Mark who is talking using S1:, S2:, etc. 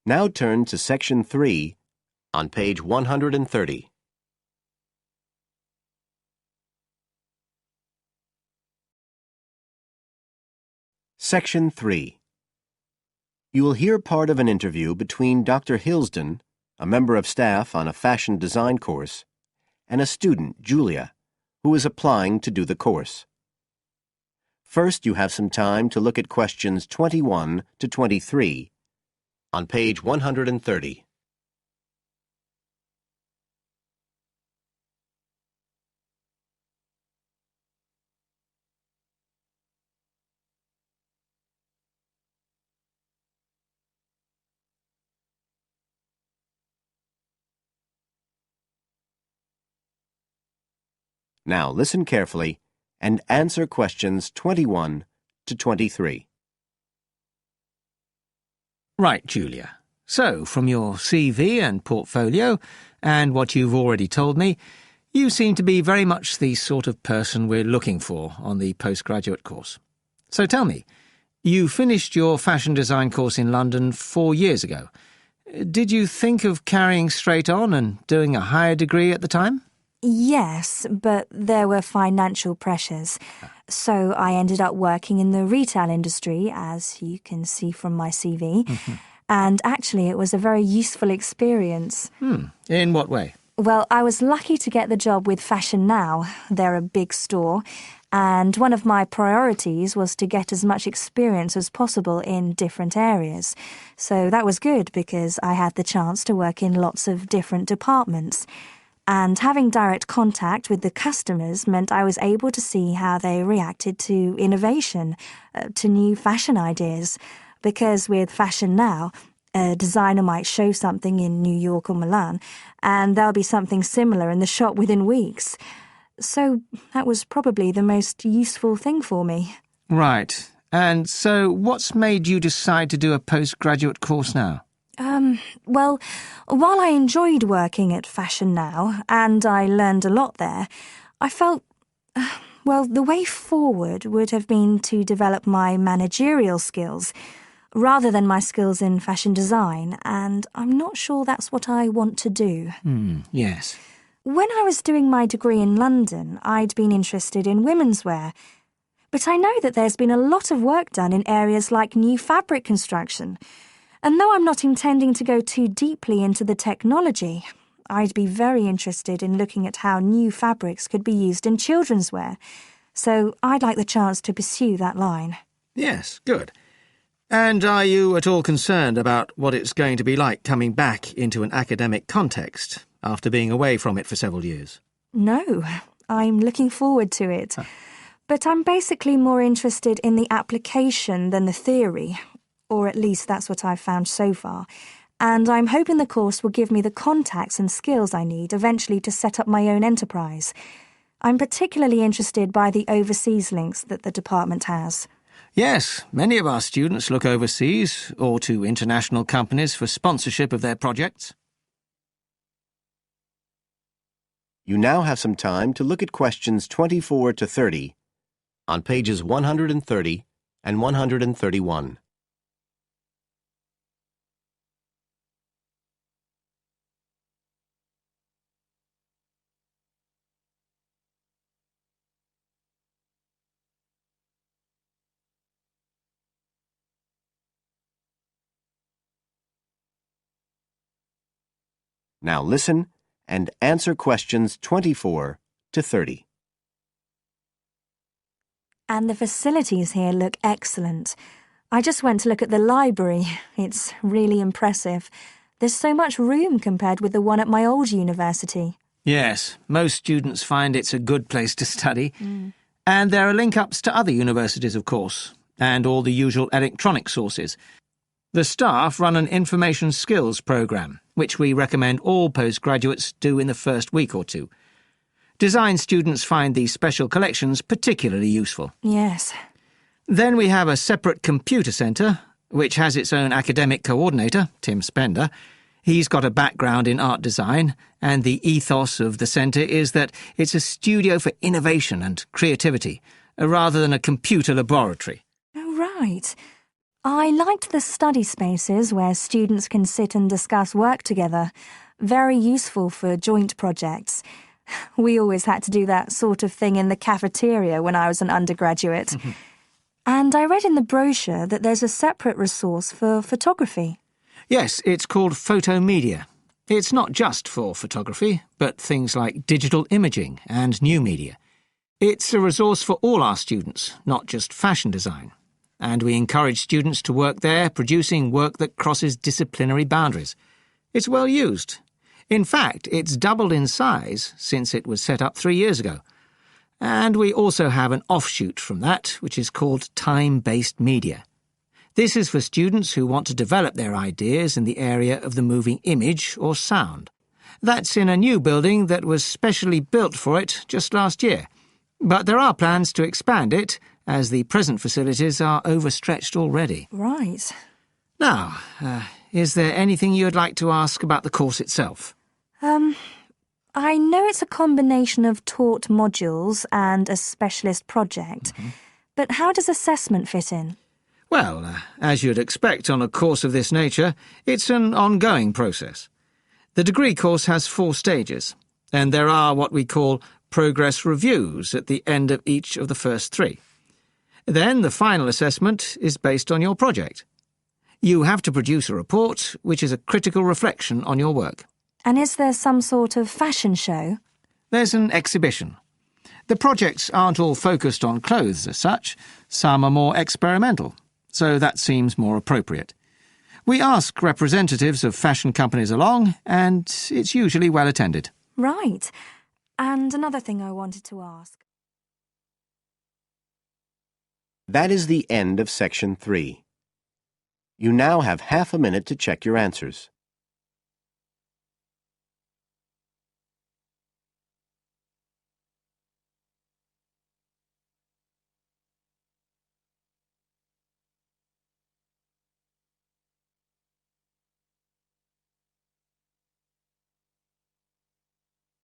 S1: Now turn to Section 3 on page 130. Section 3. You will hear part of an interview between Dr. Hilsden, a member of staff on a fashion design course, and a student, Julia, who is applying to do the course. First, you have some time to look at questions 21 to 23 on page 130. Now listen carefully and answer questions 21 to 23.
S2: Right, Julia. So, from your CV and portfolio, and what you've already told me, you seem to be very much the sort of person we're looking for on the postgraduate course. So tell me, you finished your fashion design course in London 4 years ago. Did you think of carrying straight on and doing a higher degree at the time?
S3: Yes, but there were financial pressures. So I ended up working in the retail industry, as you can see from my CV. And actually, it was a very useful experience.
S2: In what way?
S3: Well, I was lucky to get the job with Fashion Now. They're a big store. And one of my priorities was to get as much experience as possible in different areas. So that was good because I had the chance to work in lots of different departments. And having direct contact with the customers meant I was able to see how they reacted to innovation, to new fashion ideas. Because with Fashion Now, a designer might show something in New York or Milan, and there'll be something similar in the shop within weeks. So that was probably the most useful thing for me.
S2: Right. And so what's made you decide to do a postgraduate course now?
S3: Well, while I enjoyed working at Fashion Now, and I learned a lot there, I felt, the way forward would have been to develop my managerial skills, rather than my skills in fashion design, and I'm not sure that's what I want to do.
S2: Yes.
S3: When I was doing my degree in London, I'd been interested in women's wear, but I know that there's been a lot of work done in areas like new fabric construction. And though I'm not intending to go too deeply into the technology, I'd be very interested in looking at how new fabrics could be used in children's wear. So I'd like the chance to pursue that line.
S2: Yes, good. And are you at all concerned about what it's going to be like coming back into an academic context after being away from it for several years?
S3: No, I'm looking forward to it. But I'm basically more interested in the application than the theory. Or at least that's what I've found so far, and I'm hoping the course will give me the contacts and skills I need eventually to set up my own enterprise. I'm particularly interested by the overseas links that the department has.
S2: Yes, many of our students look overseas or to international companies for sponsorship of their projects.
S1: You now have some time to look at questions 24 to 30 on pages 130 and 131. Now listen and answer questions 24 to 30.
S3: And the facilities here look excellent. I just went to look at the library. It's really impressive. There's so much room compared with the one at my old university.
S2: Yes, most students find it's a good place to study. And there are link-ups to other universities, of course, and all the usual electronic sources. The staff run an information skills programme, which we recommend all postgraduates do in the first week or two. Design students find these special collections particularly useful.
S3: Yes.
S2: Then we have a separate computer centre, which has its own academic coordinator, Tim Spender. He's got a background in art design, and the ethos of the centre is that it's a studio for innovation and creativity, rather than a computer laboratory.
S3: Oh, right. I liked the study spaces where students can sit and discuss work together. Very useful for joint projects. We always had to do that sort of thing in the cafeteria when I was an undergraduate. And I read in the brochure that there's a separate resource for photography.
S2: Yes, it's called Photomedia. It's not just for photography, but things like digital imaging and new media. It's a resource for all our students, not just fashion design. And we encourage students to work there, producing work that crosses disciplinary boundaries. It's well used. In fact, it's doubled in size since it was set up 3 years ago. And we also have an offshoot from that, which is called Time-Based Media. This is for students who want to develop their ideas in the area of the moving image or sound. That's in a new building that was specially built for it just last year. But there are plans to expand it, as the present facilities are overstretched already.
S3: Right.
S2: Now, is there anything you'd like to ask about the course itself?
S3: I know it's a combination of taught modules and a specialist project, but how does assessment fit in?
S2: Well, as you'd expect on a course of this nature, it's an ongoing process. The degree course has 4 stages, and there are what we call progress reviews at the end of each of the first 3. Then the final assessment is based on your project. You have to produce a report, which is a critical reflection on your work.
S3: And is there some sort of fashion show?
S2: There's an exhibition. The projects aren't all focused on clothes as such. Some are more experimental, so that seems more appropriate. We ask representatives of fashion companies along, and it's usually well attended.
S3: Right. And another thing I wanted to ask.
S1: That is the end of Section 3. You now have half a minute to check your answers.